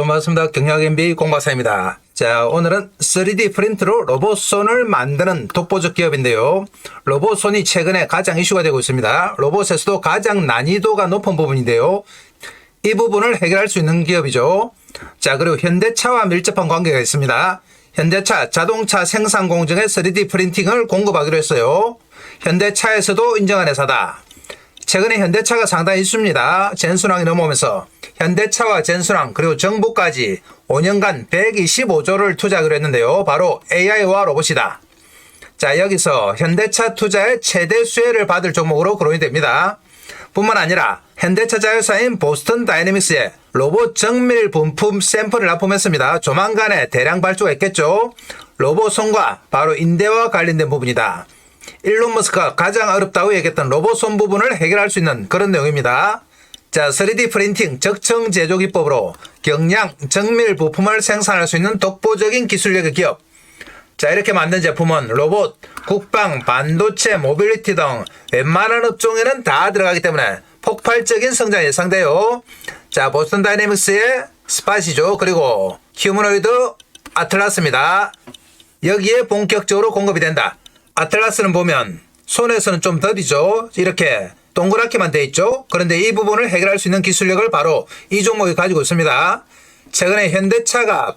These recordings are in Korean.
반갑습니다. 경력 MBA 공박사입니다. 자, 오늘은 3D 프린트로 로봇손을 만드는 독보적 기업인데요. 로봇손이 최근에 가장 이슈가 되고 있습니다. 로봇에서도 가장 난이도가 높은 부분인데요. 이 부분을 해결할 수 있는 기업이죠. 자, 그리고 현대차와 밀접한 관계가 있습니다. 현대차 자동차 생산 공정에 3D 프린팅을 공급하기로 했어요. 현대차에서도 인정한 회사다. 최근에 현대차가 상당히 이슈입니다. 젠순항이 넘어오면서 현대차와 젠순항 그리고 정부까지 5년간 125조를 투자하기로 했는데요. 바로 AI와 로봇이다. 자, 여기서 현대차 투자의 최대 수혜를 받을 종목으로 거론이 됩니다. 뿐만 아니라 현대차 자회사인 보스턴 다이내믹스에 로봇 정밀 분품 샘플을 납품했습니다. 조만간에 대량 발주가 있겠죠. 로봇손과 바로 인대와 관련된 부분이다. 일론 머스크가 가장 어렵다고 얘기했던 로봇손 부분을 해결할 수 있는 그런 내용입니다. 자, 3D 프린팅 적청 제조 기법으로 경량 정밀 부품을 생산할 수 있는 독보적인 기술력의 기업. 자, 이렇게 만든 제품은 로봇, 국방, 반도체, 모빌리티 등 웬만한 업종에는 다 들어가기 때문에 폭발적인 성장이 예상돼요. 자, 보스턴 다이내믹스의 스팟이죠. 그리고 휴머노이드 아틀라스입니다. 여기에 본격적으로 공급이 된다. 아틀라스는 보면 손에서는 좀 더디죠. 이렇게 동그랗게만 돼 있죠. 그런데 이 부분을 해결할 수 있는 기술력을 바로 이 종목이 가지고 있습니다. 최근에 현대차가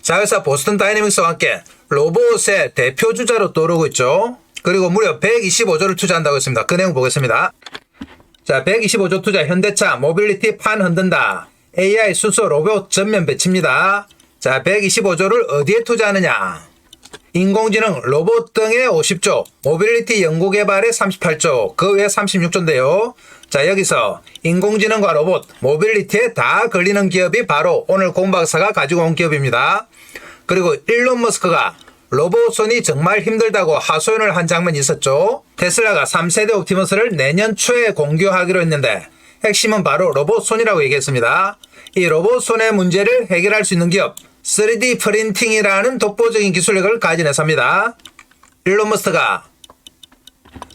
자회사 보스턴 다이내믹스와 함께 로봇의 대표 주자로 떠오르고 있죠. 그리고 무려 125조를 투자한다고 했습니다. 그 내용 보겠습니다. 자, 125조 투자 현대차 모빌리티 판 흔든다. AI 수소 로봇 전면 배치입니다. 자, 125조를 어디에 투자하느냐. 인공지능 로봇 등에 50조, 모빌리티 연구개발에 38조, 그 외에 36조인데요. 자, 여기서 인공지능과 로봇, 모빌리티에 다 걸리는 기업이 바로 오늘 공박사가 가지고 온 기업입니다. 그리고 일론 머스크가 로봇손이 정말 힘들다고 하소연을 한 장면이 있었죠. 테슬라가 3세대 옵티머스를 내년 초에 공개하기로 했는데 핵심은 바로 로봇손이라고 얘기했습니다. 이 로봇손의 문제를 해결할 수 있는 기업 3D 프린팅이라는 독보적인 기술력을 가진 회사입니다. 일론 머스크가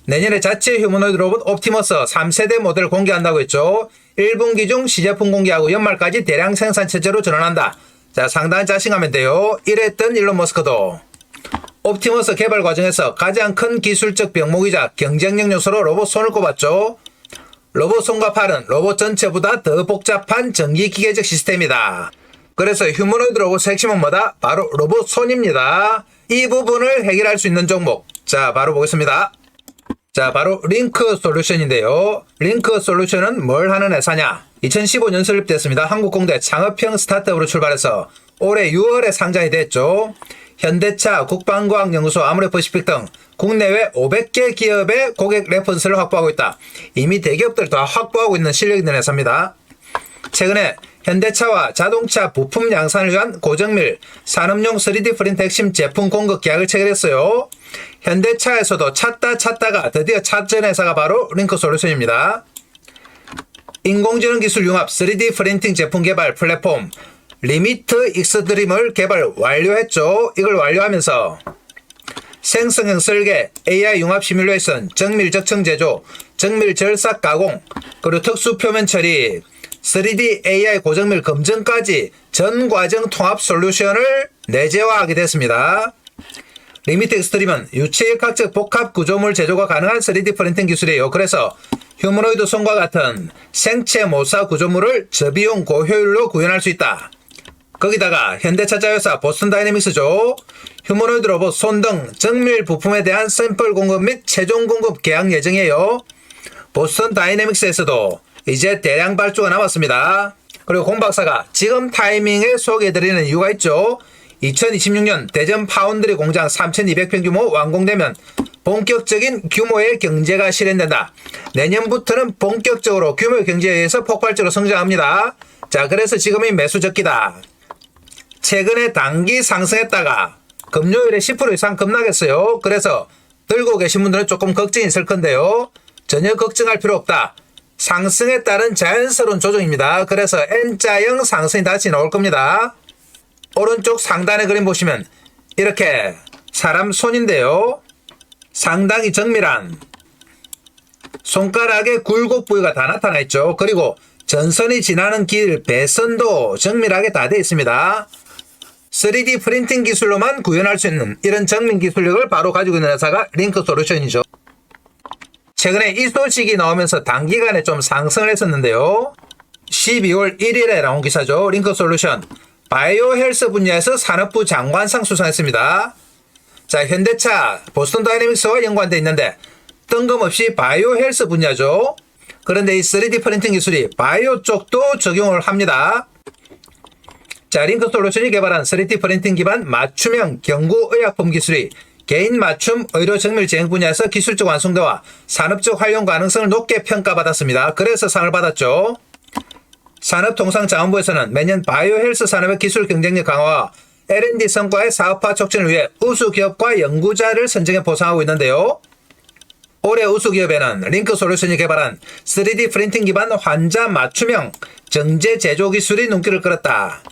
내년에 자체 휴머노이드 로봇 옵티머스 3세대 모델을 공개한다고 했죠. 1분기 중 시제품 공개하고 연말까지 대량 생산 체제로 전환한다. 자, 상당한 자신감인데요. 이랬던 일론 머스크도 옵티머스 개발 과정에서 가장 큰 기술적 병목이자 경쟁력 요소로 로봇손을 꼽았죠. 로봇손과 팔은 로봇 전체보다 더 복잡한 전기기계적 시스템이다. 그래서 휴머노이드 로봇의 핵심은 뭐다? 바로 로봇손입니다. 이 부분을 해결할 수 있는 종목. 자, 바로 보겠습니다. 자, 바로 링크 솔루션인데요. 링크 솔루션은 뭘 하는 회사냐? 2015년 설립됐습니다. 한국공대 창업형 스타트업으로 출발해서 올해 6월에 상장이 됐죠. 현대차, 국방과학연구소, 아모레퍼시픽 등 국내외 500개 기업의 고객 레퍼런스를 확보하고 있다. 이미 대기업들 다 확보하고 있는 실력 있는 회사입니다. 최근에 현대차와 자동차 부품 양산을 위한 고정밀 산업용 3D 프린트 핵심 제품 공급 계약을 체결했어요. 현대차에서도 찾다가 드디어 찾은 회사가 바로 링크 솔루션입니다. 인공지능 기술 융합 3D 프린팅 제품 개발 플랫폼 리미트 익스트림을 개발 완료했죠. 이걸 완료하면서 생성형 설계, AI 융합 시뮬레이션, 정밀 적청 제조, 정밀 절삭 가공, 그리고 특수 표면 처리, 3D AI 고정밀 검증까지 전 과정 통합 솔루션을 내재화하게 됐습니다. 리미트 익스트림은 유체일각적 복합 구조물 제조가 가능한 3D 프린팅 기술이에요. 그래서 휴머노이드 손과 같은 생체 모사 구조물을 저비용 고효율로 구현할 수 있다. 거기다가 현대차 자회사 보스턴 다이내믹스죠. 휴머노이드 로봇 손 등 정밀 부품에 대한 샘플 공급 및 최종 공급 계약 예정이에요. 보스턴 다이내믹스에서도 이제 대량 발주가 남았습니다. 그리고 공박사가 지금 타이밍에 소개해드리는 이유가 있죠. 2026년 대전 파운드리 공장 3200평 규모 완공되면 본격적인 규모의 경제가 실현된다. 내년부터는 본격적으로 규모의 경제에 의해서 폭발적으로 성장합니다. 자, 그래서 지금이 매수적기다. 최근에 단기 상승했다가 금요일에 10% 이상 급락했어요. 그래서 들고 계신 분들은 조금 걱정이 있을 건데요. 전혀 걱정할 필요 없다. 상승에 따른 자연스러운 조정입니다. 그래서 N자형 상승이 다시 나올 겁니다. 오른쪽 상단의 그림 보시면 이렇게 사람 손인데요. 상당히 정밀한 손가락의 굴곡 부위가 다 나타나 있죠. 그리고 전선이 지나는 길 배선도 정밀하게 다 되어 있습니다. 3D 프린팅 기술로만 구현할 수 있는 이런 정밀 기술력을 바로 가지고 있는 회사가 링크솔루션이죠. 최근에 이 소식이 나오면서 단기간에 좀 상승을 했었는데요. 12월 1일에 나온 기사죠. 링크솔루션 바이오 헬스 분야에서 산업부 장관상 수상했습니다. 자, 현대차, 보스턴 다이내믹스와 연관되어 있는데 뜬금없이 바이오 헬스 분야죠. 그런데 이 3D 프린팅 기술이 바이오 쪽도 적용을 합니다. 자, 링크솔루션이 개발한 3D 프린팅 기반 맞춤형 경구의약품 기술이 개인 맞춤 의료 정밀 제형 분야에서 기술적 완성도와 산업적 활용 가능성을 높게 평가받았습니다. 그래서 상을 받았죠. 산업통상자원부에서는 매년 바이오 헬스 산업의 기술 경쟁력 강화와 R&D 성과의 사업화 촉진을 위해 우수기업과 연구자를 선정해 보상하고 있는데요. 올해 우수기업에는 링크솔루션이 개발한 3D 프린팅 기반 환자 맞춤형 정제 제조 기술이 눈길을 끌었다.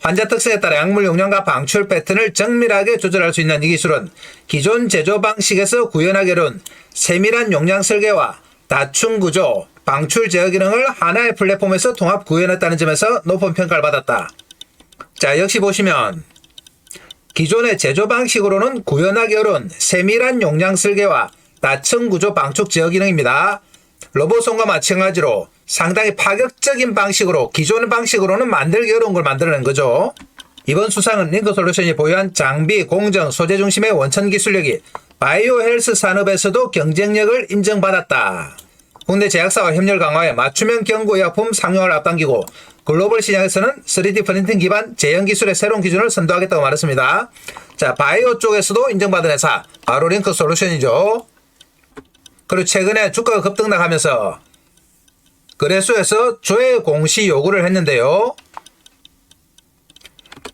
환자 특성에 따라 약물 용량과 방출 패턴을 정밀하게 조절할 수 있는 이 기술은 기존 제조 방식에서 구현하기 어려운 세밀한 용량 설계와 다층 구조, 방출 제어 기능을 하나의 플랫폼에서 통합 구현했다는 점에서 높은 평가를 받았다. 자, 역시 보시면 기존의 제조 방식으로는 구현하기 어려운 세밀한 용량 설계와 다층 구조 방축 제어 기능입니다. 로봇손과 마찬가지로 상당히 파격적인 방식으로 기존의 방식으로는 만들기 어려운 걸 만들어낸 거죠. 이번 수상은 링크솔루션이 보유한 장비, 공정, 소재 중심의 원천 기술력이 바이오 헬스 산업에서도 경쟁력을 인정받았다. 국내 제약사와 협력 강화에 맞춤형 경구의약품 상용을 앞당기고 글로벌 시장에서는 3D 프린팅 기반 제형 기술의 새로운 기준을 선도하겠다고 말했습니다. 자, 바이오 쪽에서도 인정받은 회사 바로 링크솔루션이죠. 그리고 최근에 주가가 급등락하면서 거래소에서 조회 공시 요구를 했는데요.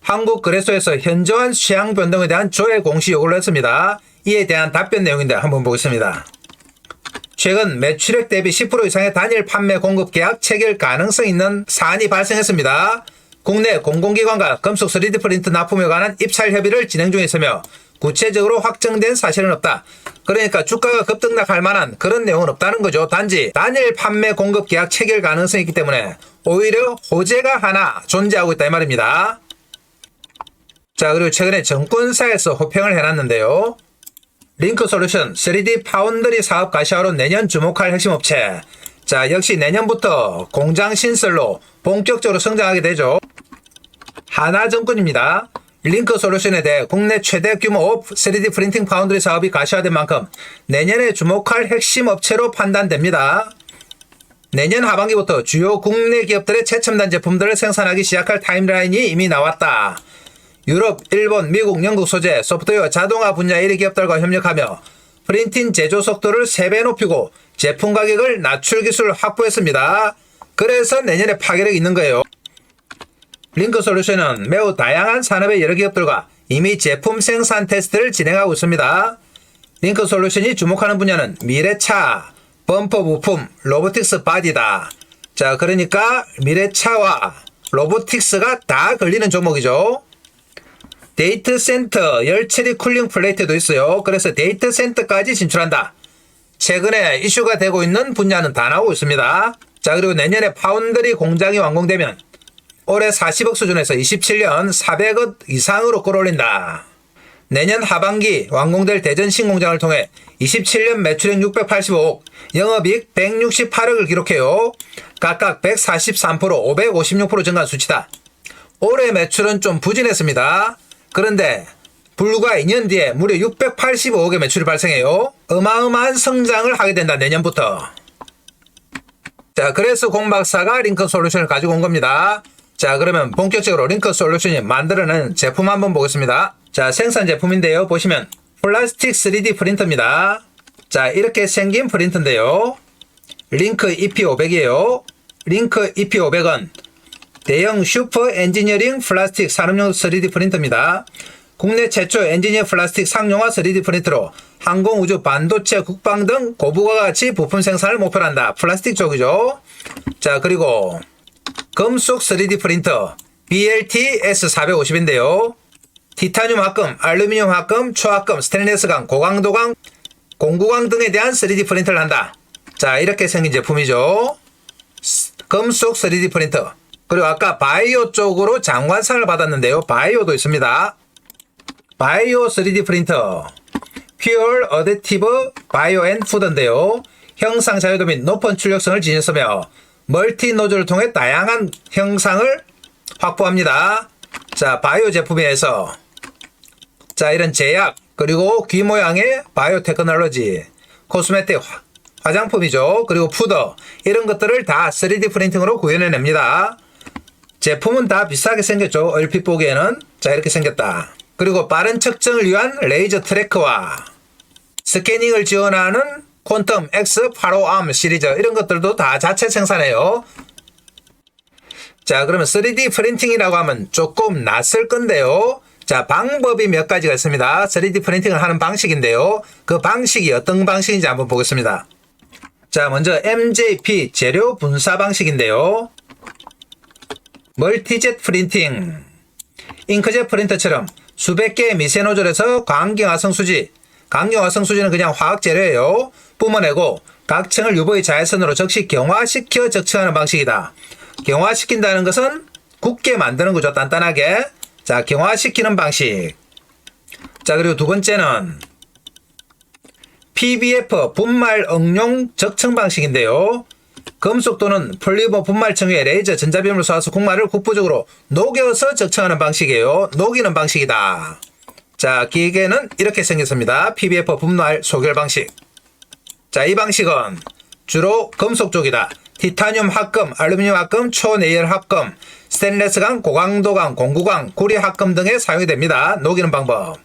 한국거래소에서 현저한 시향 변동에 대한 조회 공시 요구를 했습니다. 이에 대한 답변 내용인데 한번 보겠습니다. 최근 매출액 대비 10% 이상의 단일 판매 공급 계약 체결 가능성 있는 사안이 발생했습니다. 국내 공공기관과 금속 3D 프린트 납품에 관한 입찰 협의를 진행 중에 있으며 구체적으로 확정된 사실은 없다. 그러니까 주가가 급등락할 만한 그런 내용은 없다는 거죠. 단지 단일 판매 공급 계약 체결 가능성이 있기 때문에 오히려 호재가 하나 존재하고 있다 이 말입니다. 자, 그리고 최근에 정권사에서 호평을 해놨는데요. 링크솔루션 3D 파운드리 사업 가시화로 내년 주목할 핵심 업체. 자, 역시 내년부터 공장 신설로 본격적으로 성장하게 되죠. 하나증권입니다. 링크솔루션에 대해 국내 최대 규모 3D 프린팅 파운드리 사업이 가시화된 만큼 내년에 주목할 핵심 업체로 판단됩니다. 내년 하반기부터 주요 국내 기업들의 최첨단 제품들을 생산하기 시작할 타임라인이 이미 나왔다. 유럽, 일본, 미국, 영국 소재, 소프트웨어, 자동화 분야 1위 기업들과 협력하며 프린팅 제조 속도를 3배 높이고 제품 가격을 낮출 기술을 확보했습니다. 그래서 내년에 파괴력이 있는 거예요. 링크솔루션은 매우 다양한 산업의 여러 기업들과 이미 제품 생산 테스트를 진행하고 있습니다. 링크솔루션이 주목하는 분야는 미래차, 범퍼 부품, 로보틱스 바디다. 자, 그러니까 미래차와 로보틱스가 다 걸리는 종목이죠. 데이터 센터 열처리 쿨링 플레이트도 있어요. 그래서 데이터 센터까지 진출한다. 최근에 이슈가 되고 있는 분야는 다 나오고 있습니다. 자, 그리고 내년에 파운드리 공장이 완공되면 올해 40억 수준에서 27년 400억 이상으로 끌어올린다. 내년 하반기 완공될 대전 신공장을 통해 27년 매출액 685억, 영업이익 168억을 기록해요. 각각 143%, 556% 증가한 수치다. 올해 매출은 좀 부진했습니다. 그런데 불과 2년 뒤에 무려 685억의 매출이 발생해요. 어마어마한 성장을 하게 된다, 내년부터. 자, 그래서 공박사가 링크솔루션을 가지고 온 겁니다. 자, 그러면 본격적으로 링크솔루션이 만들어낸 제품 한번 보겠습니다. 자, 생산 제품인데요. 보시면 플라스틱 3D 프린터입니다. 자, 이렇게 생긴 프린터인데요. 링크 EP500이에요. 링크 EP500은 대형 슈퍼 엔지니어링 플라스틱 산업용 3D 프린터입니다. 국내 최초 엔지니어 플라스틱 상용화 3D 프린터로 항공, 우주, 반도체, 국방 등 고부가 가치 부품 생산을 목표로 한다. 플라스틱 쪽이죠. 자, 그리고 금속 3D 프린터 BLT S450인데요. 티타늄 합금, 알루미늄 합금, 초합금, 스테인리스강, 고강도강, 공구강 등에 대한 3D 프린터를 한다. 자, 이렇게 생긴 제품이죠. 금속 3D 프린터. 그리고 아까 바이오 쪽으로 장관상을 받았는데요. 바이오도 있습니다. 바이오 3D 프린터. Pure Additive Bio and Food인데요. 형상 자유도 및 높은 출력성을 지녔으며 멀티 노즐을 통해 다양한 형상을 확보합니다. 자, 바이오 제품에서 자, 이런 제약, 그리고 귀 모양의 바이오 테크놀로지, 코스메틱 화장품이죠. 그리고 푸더, 이런 것들을 다 3D 프린팅으로 구현해냅니다. 제품은 다 비슷하게 생겼죠. 얼핏 보기에는. 자, 이렇게 생겼다. 그리고 빠른 측정을 위한 레이저 트래커와 스캐닝을 지원하는 퀀텀 X 85암 시리즈, 이런 것들도 다 자체 생산해요. 자, 그러면 3D 프린팅이라고 하면 조금 낯설 건데요. 자, 방법이 몇 가지가 있습니다. 3D 프린팅을 하는 방식인데요. 그 방식이 어떤 방식인지 한번 보겠습니다. 자, 먼저 MJP 재료 분사 방식인데요. 멀티젯 프린팅. 잉크젯 프린터처럼 수백 개의 미세 노즐에서 강경화성 수지, 강경화성 수지는 그냥 화학 재료예요. 뿜어내고 각 층을 유보의 자외선으로 즉시 경화시켜 적층하는 방식이다. 경화시킨다는 것은 굳게 만드는 거죠. 단단하게. 자, 경화시키는 방식. 자, 그리고 두 번째는 PBF 분말 응용 적층 방식인데요. 금속 또는 폴리머 분말층 위에 레이저 전자비움을 쏘아서 국말을 국부적으로 녹여서 적층하는 방식이에요. 녹이는 방식이다. 자, 기계는 이렇게 생겼습니다. PBF 분말 소결 방식. 자, 이 방식은 주로 금속 쪽이다. 티타늄 합금, 알루미늄 합금, 초내열 합금, 스테인리스강, 고강도강, 공구강, 구리 합금 등에 사용이 됩니다. 녹이는 방법.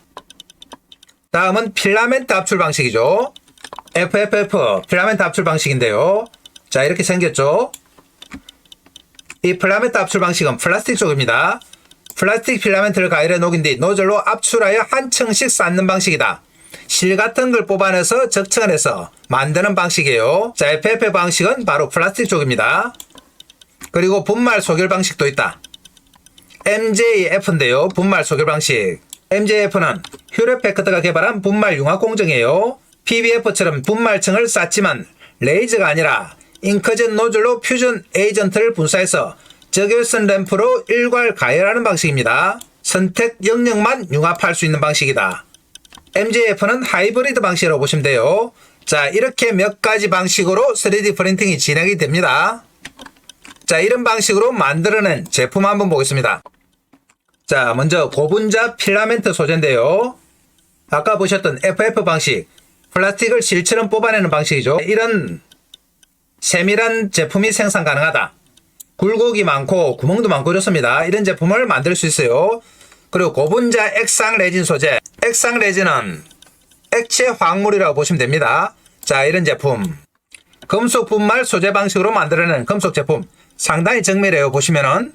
다음은 필라멘트 압출 방식이죠. FFF 필라멘트 압출 방식인데요. 자, 이렇게 생겼죠. 이 필라멘트 압출 방식은 플라스틱 쪽입니다. 플라스틱 필라멘트를 가열해 녹인 뒤 노즐로 압출하여 한 층씩 쌓는 방식이다. 실 같은 걸 뽑아내서 적층을 해서 만드는 방식이에요. 자, FFF 방식은 바로 플라스틱 쪽입니다. 그리고 분말 소결 방식도 있다. MJF인데요. 분말 소결 방식. MJF는 휴렛패커트가 개발한 분말 융합 공정이에요. PBF처럼 분말층을 쌓지만 레이저가 아니라 잉크젯 노즐로 퓨전 에이전트를 분사해서 적외선 램프로 일괄 가열하는 방식입니다. 선택 영역만 융합할 수 있는 방식이다. MJF는 하이브리드 방식이라고 보시면 돼요. 자, 이렇게 몇 가지 방식으로 3D 프린팅이 진행이 됩니다. 자, 이런 방식으로 만들어낸 제품 한번 보겠습니다. 자, 먼저 고분자 필라멘트 소재인데요. 아까 보셨던 FF 방식, 플라스틱을 실처럼 뽑아내는 방식이죠. 이런 세밀한 제품이 생산 가능하다. 굴곡이 많고 구멍도 많고 이렇습니다. 이런 제품을 만들 수 있어요. 그리고 고분자 액상 레진 소재. 액상 레진은 액체 화학물이라고 보시면 됩니다. 자, 이런 제품. 금속 분말 소재 방식으로 만들어낸 금속 제품. 상당히 정밀해요. 보시면은.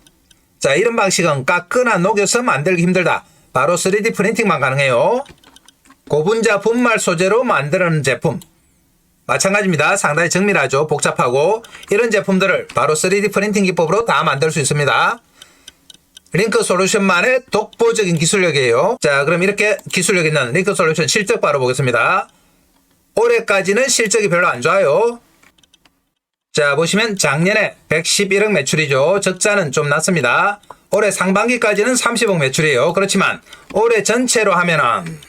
자, 이런 방식은 깎거나 녹여서 만들기 힘들다. 바로 3D 프린팅만 가능해요. 고분자 분말 소재로 만드는 제품. 마찬가지입니다. 상당히 정밀하죠. 복잡하고. 이런 제품들을 바로 3D 프린팅 기법으로 다 만들 수 있습니다. 링크 솔루션만의 독보적인 기술력이에요. 자, 그럼 이렇게 기술력 있는 링크 솔루션 실적 바로 보겠습니다. 올해까지는 실적이 별로 안 좋아요. 자, 보시면 작년에 111억 매출이죠. 적자는 좀 났습니다. 올해 상반기까지는 30억 매출이에요. 그렇지만 올해 전체로 하면은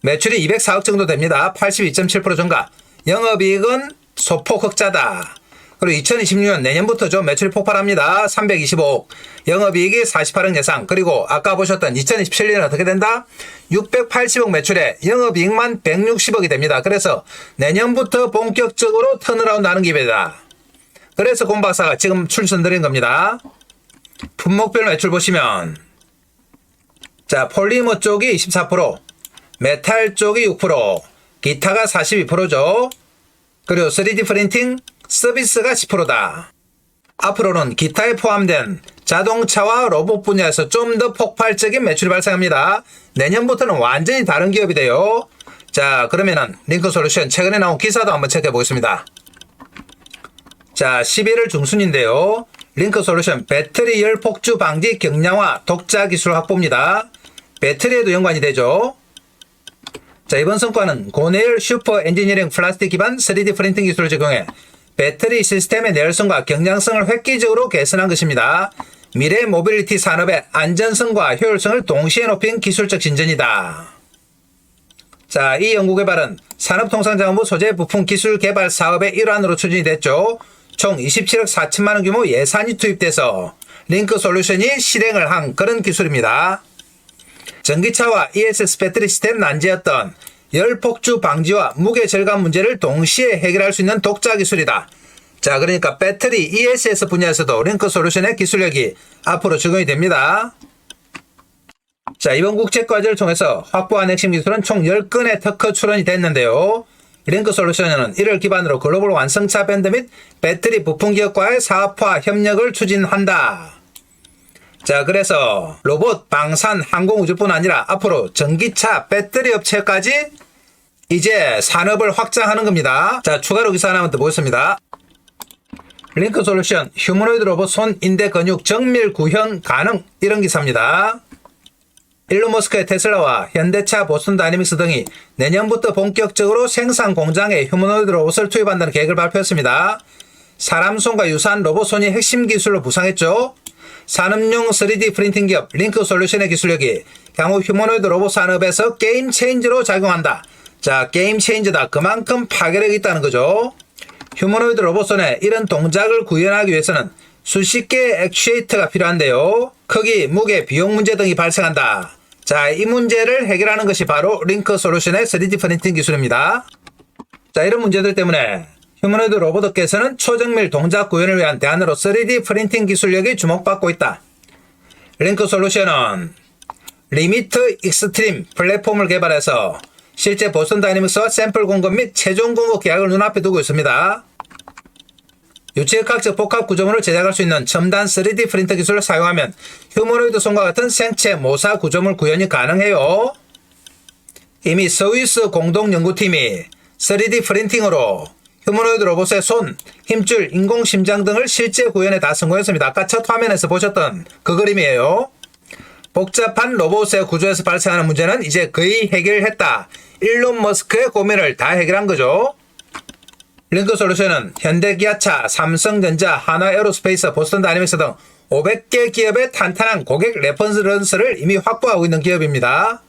매출이 204억 정도 됩니다. 82.7% 증가. 영업이익은 소폭 흑자다. 그리고 2026년 내년부터죠. 매출이 폭발합니다. 325억. 영업이익이 48억 예상. 그리고 아까 보셨던 2027년은 어떻게 된다? 680억 매출에 영업이익만 160억이 됩니다. 그래서 내년부터 본격적으로 턴어라운드 하는 기회다. 그래서 공 박사가 지금 출선드린 겁니다. 품목별 매출 보시면 자, 폴리머 쪽이 24%, 메탈 쪽이 6%, 기타가 42%죠. 그리고 3D 프린팅 서비스가 10%다. 앞으로는 기타에 포함된 자동차와 로봇 분야에서 좀 더 폭발적인 매출이 발생합니다. 내년부터는 완전히 다른 기업이 돼요. 자, 그러면은 링크 솔루션 최근에 나온 기사도 한번 체크해 보겠습니다. 자, 11월 중순인데요. 링크 솔루션 배터리 열 폭주 방지 경량화 독자 기술 확보입니다. 배터리에도 연관이 되죠. 자, 이번 성과는 고내열 슈퍼 엔지니어링 플라스틱 기반 3D 프린팅 기술을 적용해 배터리 시스템의 내열성과 경량성을 획기적으로 개선한 것입니다. 미래 모빌리티 산업의 안전성과 효율성을 동시에 높인 기술적 진전이다. 자, 이 연구개발은 산업통상자원부 소재 부품 기술 개발 사업의 일환으로 추진이 됐죠. 총 27억 4천만 원 규모 예산이 투입돼서 링크 솔루션이 실행을 한 그런 기술입니다. 전기차와 ESS 배터리 시스템 난제였던 열폭주 방지와 무게 절감 문제를 동시에 해결할 수 있는 독자 기술이다. 자, 그러니까 배터리 ESS 분야에서도 링크 솔루션의 기술력이 앞으로 적용이 됩니다. 자, 이번 국제과제를 통해서 확보한 핵심 기술은 총 10건의 특허 출원이 됐는데요. 링크 솔루션은 이를 기반으로 글로벌 완성차 밴드 및 배터리 부품 기업과의 사업화 협력을 추진한다. 자, 그래서 로봇, 방산, 항공우주뿐 아니라 앞으로 전기차, 배터리 업체까지 이제 산업을 확장하는 겁니다. 자, 추가로 기사 하나만 더 보겠습니다. 링크 솔루션, 휴머노이드 로봇 손, 인대, 근육, 정밀 구현 가능, 이런 기사입니다. 일론 머스크의 테슬라와 현대차, 보스턴 다이내믹스 등이 내년부터 본격적으로 생산 공장에 휴머노이드 로봇을 투입한다는 계획을 발표했습니다. 사람 손과 유사한 로봇 손이 핵심 기술로 부상했죠. 산업용 3D 프린팅 기업 링크 솔루션의 기술력이 향후 휴머노이드 로봇 산업에서 게임 체인저로 작용한다. 자, 게임 체인저다. 그만큼 파괴력이 있다는 거죠. 휴머노이드 로봇 손에 이런 동작을 구현하기 위해서는 수십 개의 액추에이터가 필요한데요. 크기, 무게, 비용 문제 등이 발생한다. 자, 이 문제를 해결하는 것이 바로 링크 솔루션의 3D 프린팅 기술입니다. 자, 이런 문제들 때문에 휴머노이드 로봇업계에서는 초정밀 동작 구현을 위한 대안으로 3D 프린팅 기술력이 주목받고 있다. 링크 솔루션은 리미트 익스트림 플랫폼을 개발해서 실제 보스턴 다이내믹스와 샘플 공급 및 최종 공급 계약을 눈앞에 두고 있습니다. 유체역학적 복합 구조물을 제작할 수 있는 첨단 3D 프린터 기술을 사용하면 휴머노이드 손과 같은 생체 모사 구조물 구현이 가능해요. 이미 스위스 공동연구팀이 3D 프린팅으로 휴머노이드 로봇의 손, 힘줄, 인공심장 등을 실제 구현에 다 성공했습니다. 아까 첫 화면에서 보셨던 그 그림이에요. 복잡한 로봇의 구조에서 발생하는 문제는 이제 거의 해결했다. 일론 머스크의 고민을 다 해결한 거죠. 링크 솔루션은 현대기아차, 삼성전자, 한화에어로스페이스, 보스턴 다이내믹스 등 500개 기업의 탄탄한 고객 레퍼런스를 이미 확보하고 있는 기업입니다.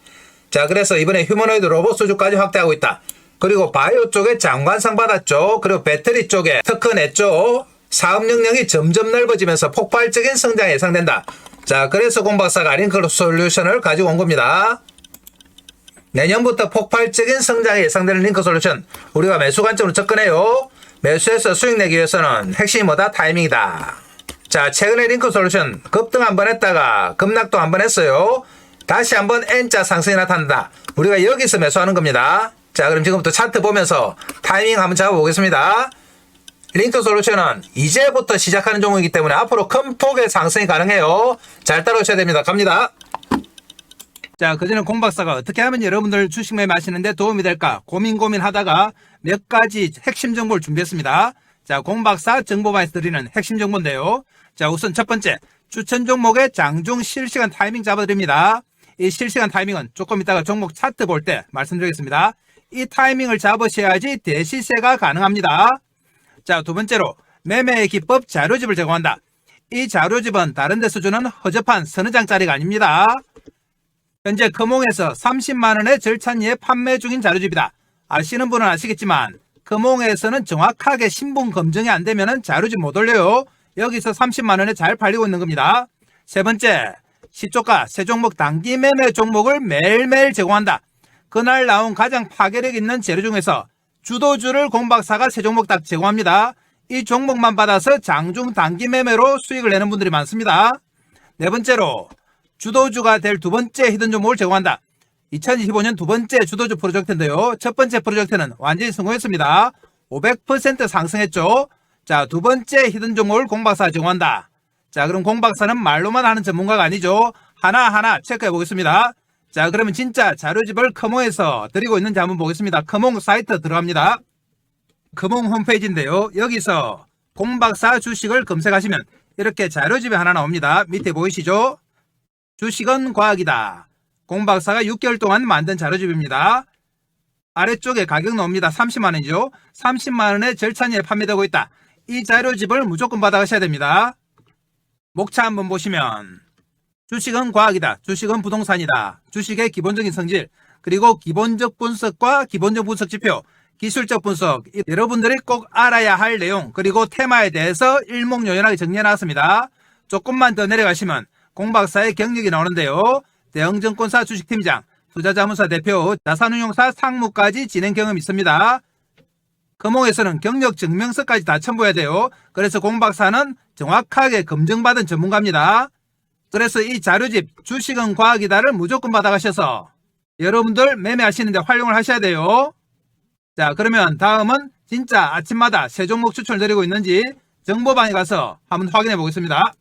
자, 그래서 이번에 휴머노이드 로봇 수주까지 확대하고 있다. 그리고 바이오 쪽에 장관상 받았죠. 그리고 배터리 쪽에 특허 냈죠. 사업 영역이 점점 넓어지면서 폭발적인 성장이 예상된다. 자, 그래서 공 박사가 링크 솔루션을 가지고 온 겁니다. 내년부터 폭발적인 성장이 예상되는 링크 솔루션, 우리가 매수 관점으로 접근해요. 매수해서 수익 내기 위해서는 핵심이 뭐다? 타이밍이다. 자, 최근에 링크 솔루션 급등 한번 했다가 급락도 한번 했어요. 다시 한번 N자 상승이 나타난다. 우리가 여기서 매수하는 겁니다. 자, 그럼 지금부터 차트 보면서 타이밍 한번 잡아보겠습니다. 링크 솔루션은 이제부터 시작하는 종목이기 때문에 앞으로 큰 폭의 상승이 가능해요. 잘 따라오셔야 됩니다. 갑니다. 자, 그전에 공 박사가 어떻게 하면 여러분들 주식 매매하시는데 도움이 될까 고민하다가 몇 가지 핵심 정보를 준비했습니다. 자, 공 박사 정보방에서 드리는 핵심 정보인데요. 자, 우선 첫 번째, 추천 종목의 장중 실시간 타이밍 잡아드립니다. 이 실시간 타이밍은 조금 이따가 종목 차트 볼 때 말씀드리겠습니다. 이 타이밍을 잡으셔야지 대시세가 가능합니다. 자, 두 번째로 매매의 기법 자료집을 제공한다. 이 자료집은 다른 데서 주는 허접한 서너 장짜리가 아닙니다. 현재 금홍에서 30만원의 절찬리에 판매 중인 자료집이다. 아시는 분은 아시겠지만 금홍에서는 정확하게 신분 검증이 안 되면 자료집 못 올려요. 여기서 30만원에 잘 팔리고 있는 겁니다. 세 번째, 시초가 세 종목 단기 매매 종목을 매일매일 제공한다. 그날 나온 가장 파괴력 있는 재료 중에서 주도주를 공박사가 세 종목 딱 제공합니다. 이 종목만 받아서 장중 단기 매매로 수익을 내는 분들이 많습니다. 네 번째로 주도주가 될 두 번째 히든 종목을 제공한다. 2025년 두 번째 주도주 프로젝트인데요. 첫 번째 프로젝트는 완전히 성공했습니다. 500% 상승했죠. 자, 두 번째 히든 종목을 공박사가 제공한다. 자, 그럼 공박사는 말로만 하는 전문가가 아니죠. 하나하나 체크해 보겠습니다. 자, 그러면 진짜 자료집을 커몽에서 드리고 있는지 한번 보겠습니다. 커몽 사이트 들어갑니다. 커몽 홈페이지인데요. 여기서 공박사 주식을 검색하시면 이렇게 자료집이 하나 나옵니다. 밑에 보이시죠? 주식은 과학이다. 공박사가 6개월 동안 만든 자료집입니다. 아래쪽에 가격 나옵니다. 30만원이죠. 30만원에 절찬리에 판매되고 있다. 이 자료집을 무조건 받아가셔야 됩니다. 목차 한번 보시면 주식은 과학이다. 주식은 부동산이다. 주식의 기본적인 성질, 그리고 기본적 분석과 기본적 분석 지표, 기술적 분석, 여러분들이 꼭 알아야 할 내용, 그리고 테마에 대해서 일목요연하게 정리해놨습니다. 조금만 더 내려가시면 공박사의 경력이 나오는데요. 대형증권사 주식팀장, 투자자문사 대표, 자산운용사 상무까지 진행 경험이 있습니다. 금홍에서는 경력 증명서까지 다 첨부해야 돼요. 그래서 공박사는 정확하게 검증받은 전문가입니다. 그래서 이 자료집 주식은 과학이다를 무조건 받아가셔서 여러분들 매매하시는데 활용을 하셔야 돼요. 자, 그러면 다음은 진짜 아침마다 세 종목 추천을 드리고 있는지 정보방에 가서 한번 확인해 보겠습니다.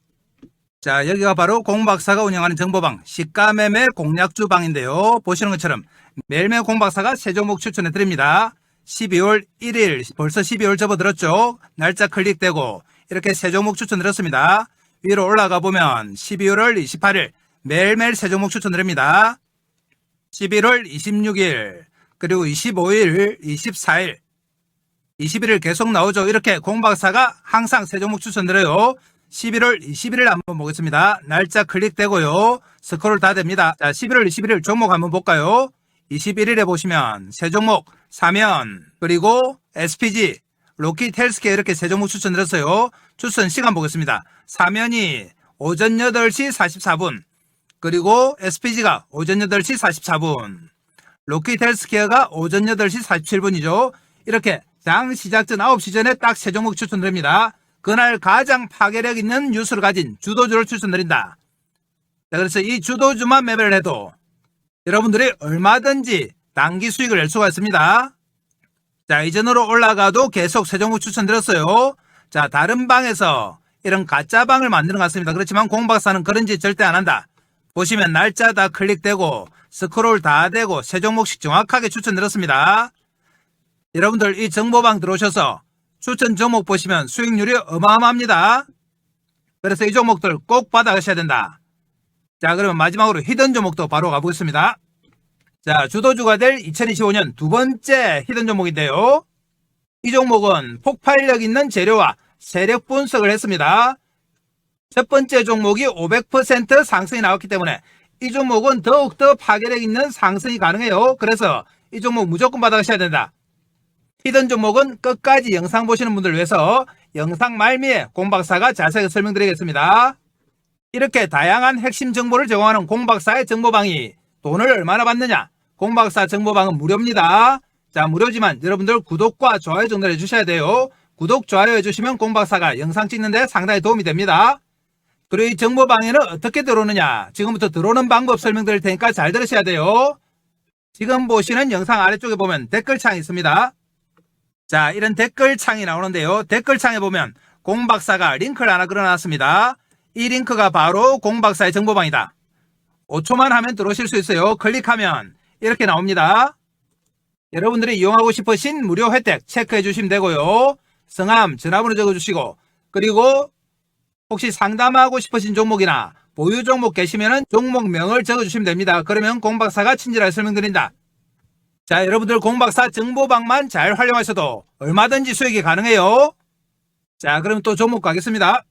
자, 여기가 바로 공박사가 운영하는 정보방 시가매매 공략주 방인데요. 보시는 것처럼 매일매일 공박사가 세 종목 추천해 드립니다. 12월 1일 벌써 12월 접어들었죠. 날짜 클릭되고 이렇게 세 종목 추천 드렸습니다. 위로 올라가 보면 12월 28일 매일매일 세 종목 추천 드립니다. 11월 26일 그리고 25일 24일 21일 계속 나오죠. 이렇게 공박사가 항상 세 종목 추천드려요. 11월 21일 한번 보겠습니다. 날짜 클릭되고요. 스크롤 다 됩니다. 자, 11월 21일 종목 한번 볼까요? 21일에 보시면 세 종목 사면 그리고 SPG 로킷 헬스케어 이렇게 세 종목 추천드렸어요. 추천 시간 보겠습니다. 사면이 오전 8시 44분 그리고 SPG가 오전 8시 44분 로킷 헬스케어가 오전 8시 47분이죠. 이렇게 장 시작 전 9시 전에 딱 세 종목 추천드립니다. 그날 가장 파괴력 있는 뉴스를 가진 주도주를 추천드린다. 자, 그래서 이 주도주만 매매를 해도 여러분들이 얼마든지 단기 수익을 낼 수가 있습니다. 자, 이전으로 올라가도 계속 세 종목 추천드렸어요. 자, 다른 방에서 이런 가짜 방을 만드는 것 같습니다. 그렇지만 공박사는 그런 짓 절대 안 한다. 보시면 날짜 다 클릭되고 스크롤 다 되고 세 종목씩 정확하게 추천드렸습니다. 여러분들 이 정보방 들어오셔서 추천 종목 보시면 수익률이 어마어마합니다. 그래서 이 종목들 꼭 받아가셔야 된다. 자, 그러면 마지막으로 히든 종목도 바로 가보겠습니다. 자, 주도주가 될 2025년 두 번째 히든 종목인데요. 이 종목은 폭발력 있는 재료와 세력 분석을 했습니다. 첫 번째 종목이 500% 상승이 나왔기 때문에 이 종목은 더욱더 파괴력 있는 상승이 가능해요. 그래서 이 종목 무조건 받아가셔야 된다. 히든 종목은 끝까지 영상 보시는 분들 위해서 영상 말미에 공박사가 자세하게 설명드리겠습니다. 이렇게 다양한 핵심 정보를 제공하는 공박사의 정보방이 돈을 얼마나 받느냐? 공박사 정보방은 무료입니다. 자, 무료지만 여러분들 구독과 좋아요 정도를 해주셔야 돼요. 구독, 좋아요 해주시면 공박사가 영상 찍는데 상당히 도움이 됩니다. 그리고 이 정보방에는 어떻게 들어오느냐? 지금부터 들어오는 방법 설명드릴 테니까 잘 들으셔야 돼요. 지금 보시는 영상 아래쪽에 보면 댓글창이 있습니다. 자, 이런 댓글창이 나오는데요. 댓글창에 보면 공박사가 링크를 하나 걸어놨습니다. 이 링크가 바로 공박사의 정보방이다. 5초만 하면 들어오실 수 있어요. 클릭하면 이렇게 나옵니다. 여러분들이 이용하고 싶으신 무료 혜택 체크해 주시면 되고요. 성함, 전화번호 적어주시고 그리고 혹시 상담하고 싶으신 종목이나 보유 종목 계시면 종목명을 적어주시면 됩니다. 그러면 공박사가 친절하게 설명드린다. 자, 여러분들 공박사 정보방만 잘 활용하셔도 얼마든지 수익이 가능해요. 자, 그럼 또 종목 가겠습니다.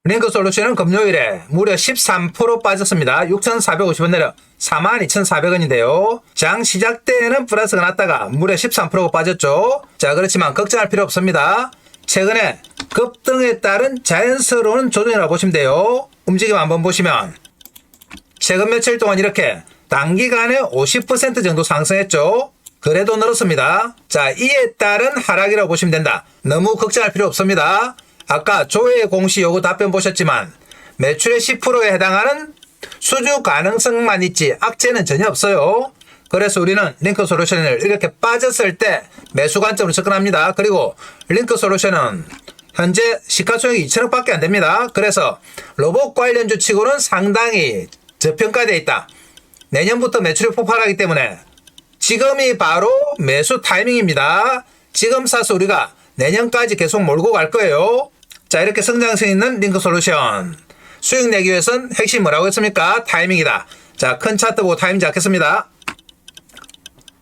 링크솔루션은 금요일에 무려 13% 빠졌습니다. 6,450원 내려 42,400원인데요. 장 시작 때에는 플러스가 났다가 무려 13%가 빠졌죠. 자, 그렇지만 걱정할 필요 없습니다. 최근에 급등에 따른 자연스러운 조정이라고 보시면 돼요. 움직임 한번 보시면 최근 며칠 동안 이렇게 단기간에 50% 정도 상승했죠. 그래도 늘었습니다. 자, 이에 따른 하락이라고 보시면 된다. 너무 걱정할 필요 없습니다. 아까 조회 공시 요구 답변 보셨지만 매출의 10%에 해당하는 수주 가능성만 있지 악재는 전혀 없어요. 그래서 우리는 링크솔루션을 이렇게 빠졌을 때 매수 관점으로 접근합니다. 그리고 링크솔루션은 현재 시가총액이 2천억 밖에 안 됩니다. 그래서 로봇 관련주 치고는 상당히 저평가되어 있다. 내년부터 매출이 폭발하기 때문에 지금이 바로 매수 타이밍입니다. 지금 사서 우리가 내년까지 계속 몰고 갈 거예요. 자, 이렇게 성장성 있는 링크솔루션 수익 내기 위해서는 핵심 뭐라고 했습니까? 타이밍이다. 자, 큰 차트 보고 타이밍 잡겠습니다.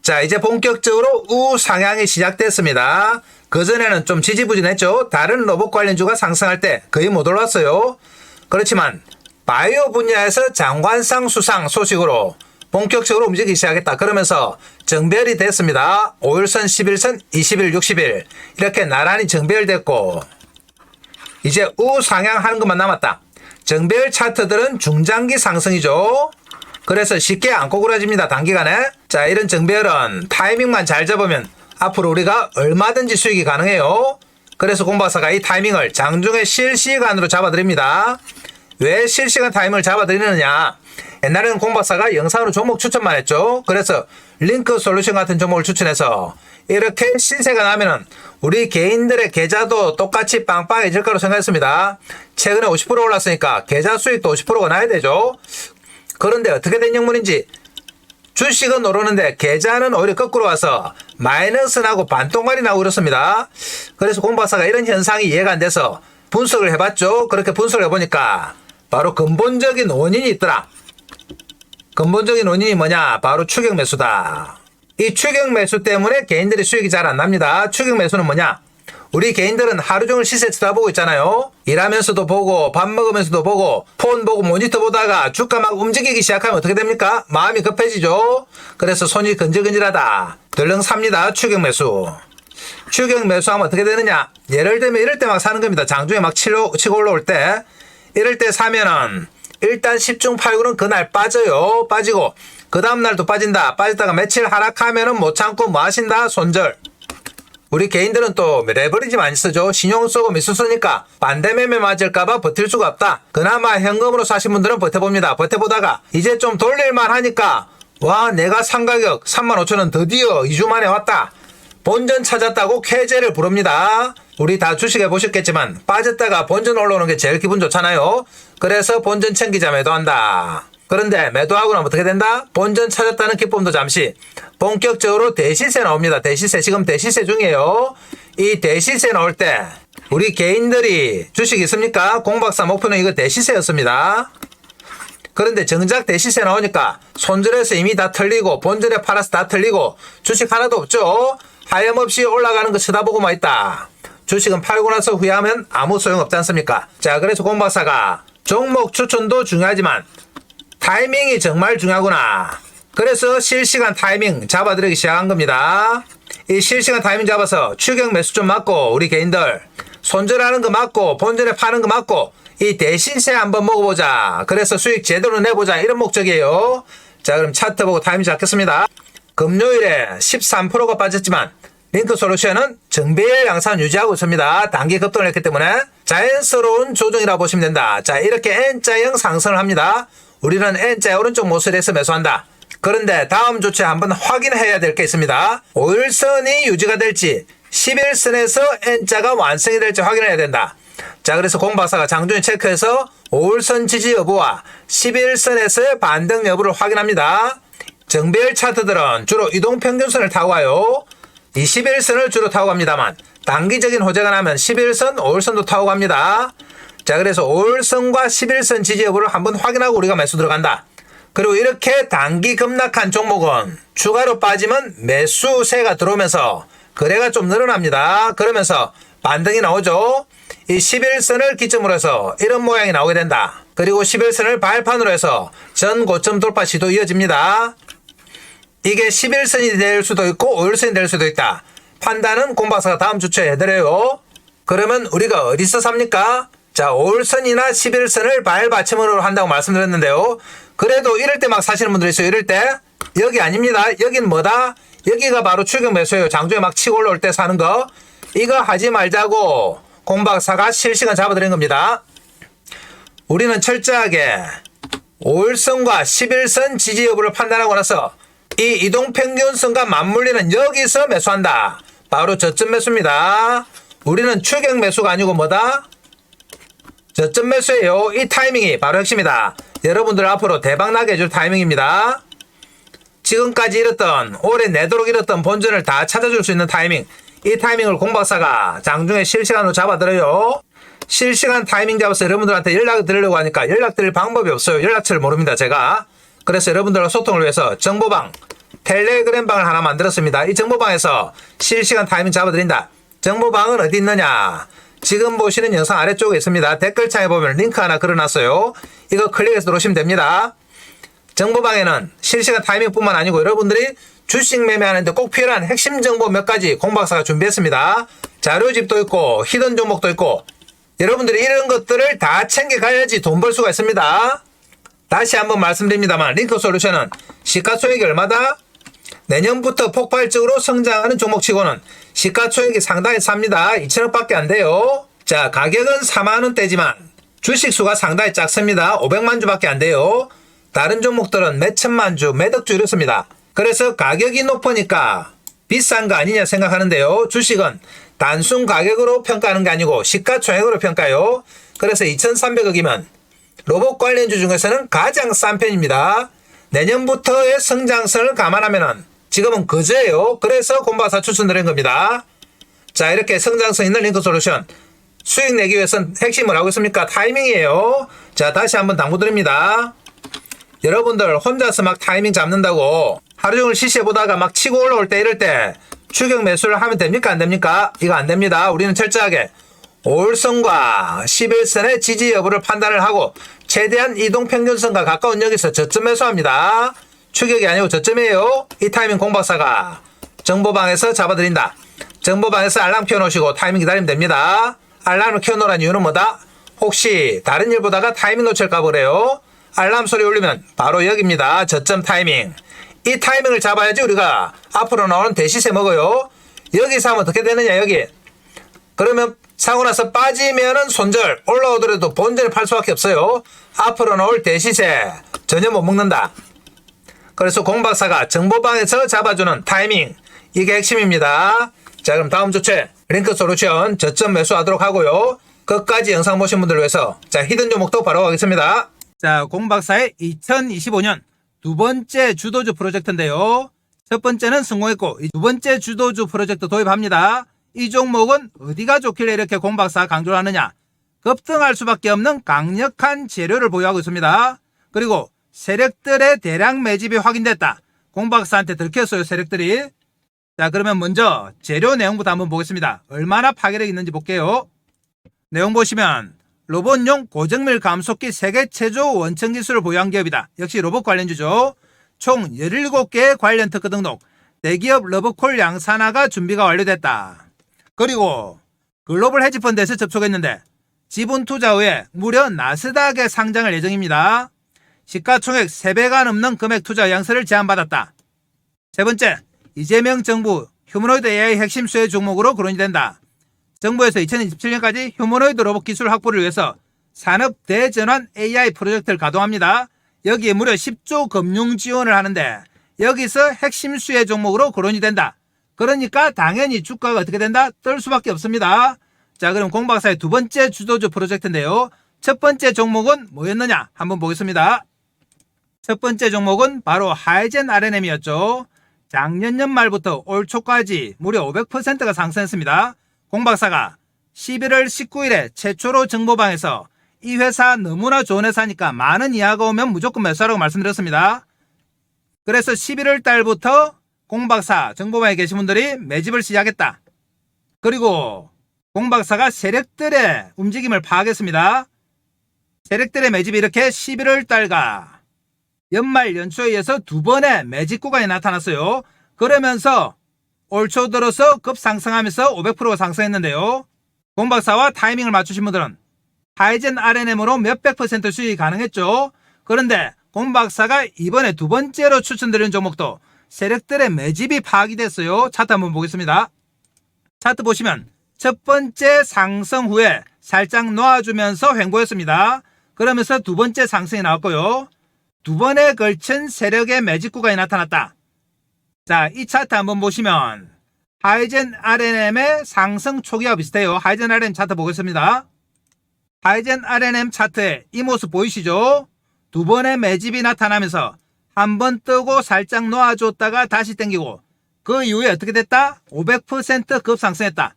자, 이제 본격적으로 우상향이 시작됐습니다. 그전에는 좀 지지부진했죠. 다른 로봇 관련주가 상승할 때 거의 못 올랐어요. 그렇지만 바이오 분야에서 장관상 수상 소식으로 본격적으로 움직이기 시작했다. 그러면서 정배열이 됐습니다. 5일선, 11선, 20일, 60일 이렇게 나란히 정배열됐고 이제 우상향하는 것만 남았다. 정배열 차트들은 중장기 상승이죠. 그래서 쉽게 안 꼬꾸라집니다. 단기간에. 자, 이런 정배열은 타이밍만 잘 잡으면 앞으로 우리가 얼마든지 수익이 가능해요. 그래서 공박사가 이 타이밍을 장중에 실시간으로 잡아드립니다. 왜 실시간 타이밍을 잡아드리느냐? 옛날에는 공박사가 영상으로 종목 추천만 했죠. 그래서 링크 솔루션 같은 종목을 추천해서 이렇게 신세가 나면은 우리 개인들의 계좌도 똑같이 빵빵해질 거라고 생각했습니다. 최근에 50% 올랐으니까 계좌 수익도 50%가 나야 되죠. 그런데 어떻게 된 영문인지 주식은 오르는데 계좌는 오히려 거꾸로 와서 마이너스 나고 반동갈이 나고 그렇습니다. 그래서 공박사가 이런 현상이 이해가 안 돼서 분석을 해봤죠. 그렇게 분석을 해보니까 바로 근본적인 원인이 있더라. 근본적인 원인이 뭐냐? 바로 추격 매수다. 이 추격 매수 때문에 개인들이 수익이 잘 안 납니다. 추격 매수는 뭐냐? 우리 개인들은 하루 종일 시세 쳐다보고 있잖아요. 일하면서도 보고 밥 먹으면서도 보고 폰 보고 모니터 보다가 주가 막 움직이기 시작하면 어떻게 됩니까? 마음이 급해지죠. 그래서 손이 근질근질하다. 덜렁 삽니다. 추격 매수. 추격 매수하면 어떻게 되느냐? 예를 들면 이럴 때 막 사는 겁니다. 장중에 막 치고 올라올 때 이럴 때 사면은 일단 10중 8구는 그날 빠져요. 빠지고 그 다음날도 빠진다. 빠졌다가 며칠 하락하면은 못 참고 뭐 하신다? 손절. 우리 개인들은 또 레버리지 많이 쓰죠. 신용 쓰고 미수 쓰니까 반대 매매 맞을까봐 버틸 수가 없다. 그나마 현금으로 사신 분들은 버텨봅니다. 버텨보다가 이제 좀 돌릴만 하니까 와, 내가 산 가격 35,000원 드디어 2주 만에 왔다. 본전 찾았다고 쾌재를 부릅니다. 우리 다 주식해 보셨겠지만 빠졌다가 본전 올라오는 게 제일 기분 좋잖아요. 그래서 본전 챙기자 매도한다. 그런데 매도하고 나면 어떻게 된다? 본전 찾았다는 기쁨도 잠시. 본격적으로 대시세 나옵니다. 대시세. 지금 대시세 중이에요. 이 대시세 나올 때 우리 개인들이 주식 있습니까? 공박사 목표는 이거 대시세였습니다. 그런데 정작 대시세 나오니까 손절해서 이미 다 털리고 본전에 팔아서 다 털리고 주식 하나도 없죠. 하염없이 올라가는 거 쳐다보고만 있다. 주식은 팔고 나서 후회하면 아무 소용없지 않습니까? 자, 그래서 공박사가 종목 추천도 중요하지만 타이밍이 정말 중요하구나. 그래서 실시간 타이밍 잡아드리기 시작한 겁니다. 이 실시간 타이밍 잡아서 추격 매수 좀 맞고 우리 개인들 손절하는 거 맞고 본전에 파는 거 맞고 이 대신세 한번 먹어보자. 그래서 수익 제대로 내보자. 이런 목적이에요. 자, 그럼 차트 보고 타이밍 잡겠습니다. 금요일에 13%가 빠졌지만 링크 솔루션은 정배열 양상 유지하고 있습니다. 단기 급등을 했기 때문에 자연스러운 조정이라고 보시면 된다. 자, 이렇게 N자형 상승을 합니다. 우리는 N자의 오른쪽 모서리에서 매수한다. 그런데 다음 주체 한번 확인해야 될 게 있습니다. 5일선이 유지가 될지 11선에서 N자가 완성이 될지 확인해야 된다. 자, 그래서 공박사가 장중에 체크해서 5일선 지지 여부와 11선에서의 반등 여부를 확인합니다. 정배열 차트들은 주로 이동평균선을 타고 와요. 21선을 주로 타고 갑니다만 단기적인 호재가 나면 11선, 5일선도 타고 갑니다. 자, 그래서 5일선과 11선 지지 여부를 한번 확인하고 우리가 매수 들어간다. 그리고 이렇게 단기 급락한 종목은 추가로 빠지면 매수세가 들어오면서 거래가 좀 늘어납니다. 그러면서 반등이 나오죠. 이 11선을 기점으로 해서 이런 모양이 나오게 된다. 그리고 11선을 발판으로 해서 전 고점 돌파 시도 이어집니다. 이게 11선이 될 수도 있고 5일선이 될 수도 있다. 판단은 공박사가 다음 주초에 해드려요. 그러면 우리가 어디서 삽니까? 자, 5일선이나 11선을 발받침으로 한다고 말씀드렸는데요. 그래도 이럴 때 막 사시는 분들이 있어요. 이럴 때 여기 아닙니다. 여긴 뭐다? 여기가 바로 추격 매수예요. 장중에 막 치고 올라올 때 사는 거. 이거 하지 말자고 공박사가 실시간 잡아드린 겁니다. 우리는 철저하게 5일선과 11선 지지 여부를 판단하고 나서 이 이동평균선과 맞물리는 여기서 매수한다. 바로 저점 매수입니다. 우리는 추격 매수가 아니고 뭐다? 저점 매수예요. 이 타이밍이 바로 핵심이다. 여러분들 앞으로 대박나게 해줄 타이밍입니다. 지금까지 잃었던 올해 내도록 잃었던 본전을 다 찾아줄 수 있는 타이밍. 이 타이밍을 공박사가 장중에 실시간으로 잡아드려요. 실시간 타이밍 잡아서 여러분들한테 연락을 드리려고 하니까 연락드릴 방법이 없어요. 연락처를 모릅니다. 제가. 그래서 여러분들과 소통을 위해서 정보방 텔레그램 방을 하나 만들었습니다. 이 정보방에서 실시간 타이밍 잡아드린다. 정보방은 어디 있느냐? 지금 보시는 영상 아래쪽에 있습니다. 댓글창에 보면 링크 하나 걸어놨어요. 이거 클릭해서 들어오시면 됩니다. 정보방에는 실시간 타이밍뿐만 아니고 여러분들이 주식 매매하는데 꼭 필요한 핵심 정보 몇 가지 공박사가 준비했습니다. 자료집도 있고 히든 종목도 있고 여러분들이 이런 것들을 다 챙겨가야지 돈 벌 수가 있습니다. 다시 한번 말씀드립니다만 링크 솔루션은 시가총액이 얼마다? 내년부터 폭발적으로 성장하는 종목치고는 시가총액이 상당히 쌉니다. 2천억밖에 안 돼요. 자, 가격은 4만원대지만 주식수가 상당히 작습니다. 500만 주밖에 안 돼요. 다른 종목들은 몇 천만 주, 몇 억 주 이렇습니다. 그래서 가격이 높으니까 비싼 거 아니냐 생각하는데요. 주식은 단순 가격으로 평가하는 게 아니고 시가총액으로 평가요. 그래서 2,300억이면 로봇 관련주 중에서는 가장 싼 편입니다. 내년부터의 성장성을 감안하면 지금은 거저예요. 그래서 공박사 추천드린 겁니다. 자, 이렇게 성장성 있는 링크 솔루션 수익 내기 위해서는 핵심을 하고 있습니까? 타이밍이에요. 자, 다시 한번 당부드립니다. 여러분들 혼자서 막 타이밍 잡는다고 하루 종일 시시해보다가 막 치고 올라올 때 이럴 때 추격 매수를 하면 됩니까? 안 됩니까? 이거 안 됩니다. 우리는 철저하게 5일선과 11선의 지지 여부를 판단을 하고 최대한 이동평균선과 가까운 여기서 저점 매수합니다. 추격이 아니고 저점이에요. 이 타이밍 공박사가 정보방에서 잡아드린다. 정보방에서 알람 켜놓으시고 타이밍 기다리면 됩니다. 알람을 켜놓으란 이유는 뭐다? 혹시 다른 일 보다가 타이밍 놓칠까 그래요. 알람 소리 울리면 바로 여기입니다. 저점 타이밍. 이 타이밍을 잡아야지 우리가 앞으로 나오는 대시세 먹어요. 여기서 하면 어떻게 되느냐 여기. 그러면 사고 나서 빠지면은 손절, 올라오더라도 본전을 팔 수밖에 없어요. 앞으로 나올 대시세 전혀 못 먹는다. 그래서 공박사가 정보방에서 잡아주는 타이밍, 이게 핵심입니다. 자, 그럼 다음 주체 링크 솔루션 저점 매수하도록 하고요. 끝까지 영상 보신 분들 위해서 자, 히든 종목도 바로 가겠습니다. 자, 공박사의 2025년 두 번째 주도주 프로젝트인데요. 첫 번째는 성공했고 두 번째 주도주 프로젝트 도입합니다. 이 종목은 어디가 좋길래 이렇게 공박사 강조를 하느냐? 급등할 수밖에 없는 강력한 재료를 보유하고 있습니다. 그리고 세력들의 대량 매집이 확인됐다. 공박사한테 들켰어요, 세력들이. 자, 그러면 먼저 재료 내용부터 한번 보겠습니다. 얼마나 파괴력이 있는지 볼게요. 내용 보시면 로봇용 고정밀 감속기 세계 최초 원천 기술을 보유한 기업이다. 역시 로봇 관련주죠. 총 17개의 관련 특허 등록, 대기업 러브콜 양산화가 준비가 완료됐다. 그리고 글로벌 헤지펀드에서 접촉했는데 지분 투자 후에 무려 나스닥에 상장할 예정입니다. 시가총액 3배가 넘는 금액 투자 의향서를 제안받았다. 세 번째, 이재명 정부 휴머노이드 AI 핵심 수혜 종목으로 거론이 된다. 정부에서 2027년까지 휴머노이드 로봇 기술 확보를 위해서 산업 대전환 AI 프로젝트를 가동합니다. 여기에 무려 10조 금융 지원을 하는데 여기서 핵심 수혜 종목으로 거론이 된다. 그러니까 당연히 주가가 어떻게 된다? 뜰 수밖에 없습니다. 자, 그럼 공박사의 두 번째 주도주 프로젝트인데요. 첫 번째 종목은 뭐였느냐? 한번 보겠습니다. 첫 번째 종목은 바로 하이젠 RNM이었죠. 작년 연말부터 올 초까지 무려 500%가 상승했습니다. 공박사가 11월 19일에 최초로 정보방에서 이 회사 너무나 좋은 회사니까 만원 이하가 오면 무조건 매수하라고 말씀드렸습니다. 그래서 11월 달부터 공박사 정보방에 계신 분들이 매집을 시작했다. 그리고 공박사가 세력들의 움직임을 파악했습니다. 세력들의 매집이 이렇게 11월 달과 연말 연초에 의해서 두 번의 매집 구간이 나타났어요. 그러면서 올 초 들어서 급상승하면서 500%가 상승했는데요. 공박사와 타이밍을 맞추신 분들은 하이젠 RNM으로 몇백 퍼센트 수익이 가능했죠. 그런데 공박사가 이번에 두 번째로 추천드리는 종목도 세력들의 매집이 파악이 됐어요. 차트 한번 보겠습니다. 차트 보시면 첫 번째 상승 후에 살짝 놓아주면서 횡보했습니다. 그러면서 두 번째 상승이 나왔고요. 두 번에 걸친 세력의 매집 구간이 나타났다. 자, 이 차트 한번 보시면 하이젠 RNM의 상승 초기와 비슷해요. 하이젠 RNM 차트 보겠습니다. 하이젠 RNM 차트에 이 모습 보이시죠? 두 번의 매집이 나타나면서 한 번 뜨고 살짝 놓아줬다가 다시 땡기고 그 이후에 어떻게 됐다? 500% 급상승했다.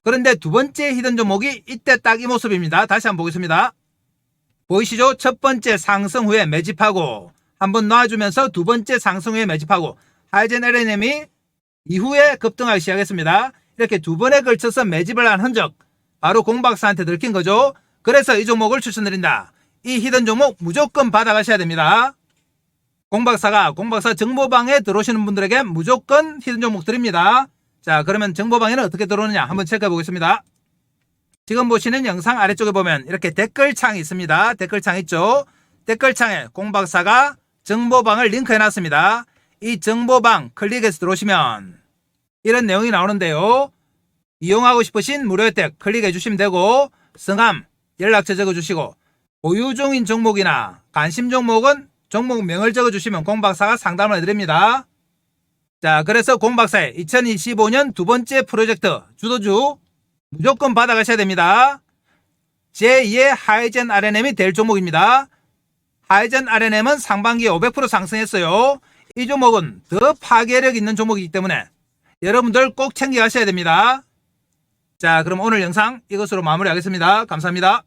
그런데 두 번째 히든 종목이 이때 딱 이 모습입니다. 다시 한번 보겠습니다. 보이시죠? 첫 번째 상승 후에 매집하고 한번 놔주면서 두 번째 상승 후에 매집하고 하이젠 LNM이 이후에 급등하기 시작했습니다. 이렇게 두 번에 걸쳐서 매집을 한 흔적, 바로 공박사한테 들킨 거죠. 그래서 이 종목을 추천드린다. 이 히든 종목 무조건 받아가셔야 됩니다. 공박사 정보방에 들어오시는 분들에게 무조건 히든 종목 드립니다. 자, 그러면 정보방에는 어떻게 들어오느냐 한번 체크해 보겠습니다. 지금 보시는 영상 아래쪽에 보면 이렇게 댓글창이 있습니다. 댓글창 있죠. 댓글창에 공박사가 정보방을 링크해 놨습니다. 이 정보방 클릭해서 들어오시면 이런 내용이 나오는데요. 이용하고 싶으신 무료 혜택 클릭해 주시면 되고, 성함, 연락처 적어주시고, 보유 중인 종목이나 관심 종목은 종목명을 적어주시면 공박사가 상담을 해드립니다. 자, 그래서 공박사의 2025년 두 번째 프로젝트 주도주 무조건 받아가셔야 됩니다. 제2의 하이젠 RNM이 될 종목입니다. 하이젠 RNM은 상반기에 500% 상승했어요. 이 종목은 더 파괴력 있는 종목이기 때문에 여러분들 꼭 챙겨가셔야 됩니다. 자, 그럼 오늘 영상 이것으로 마무리하겠습니다. 감사합니다.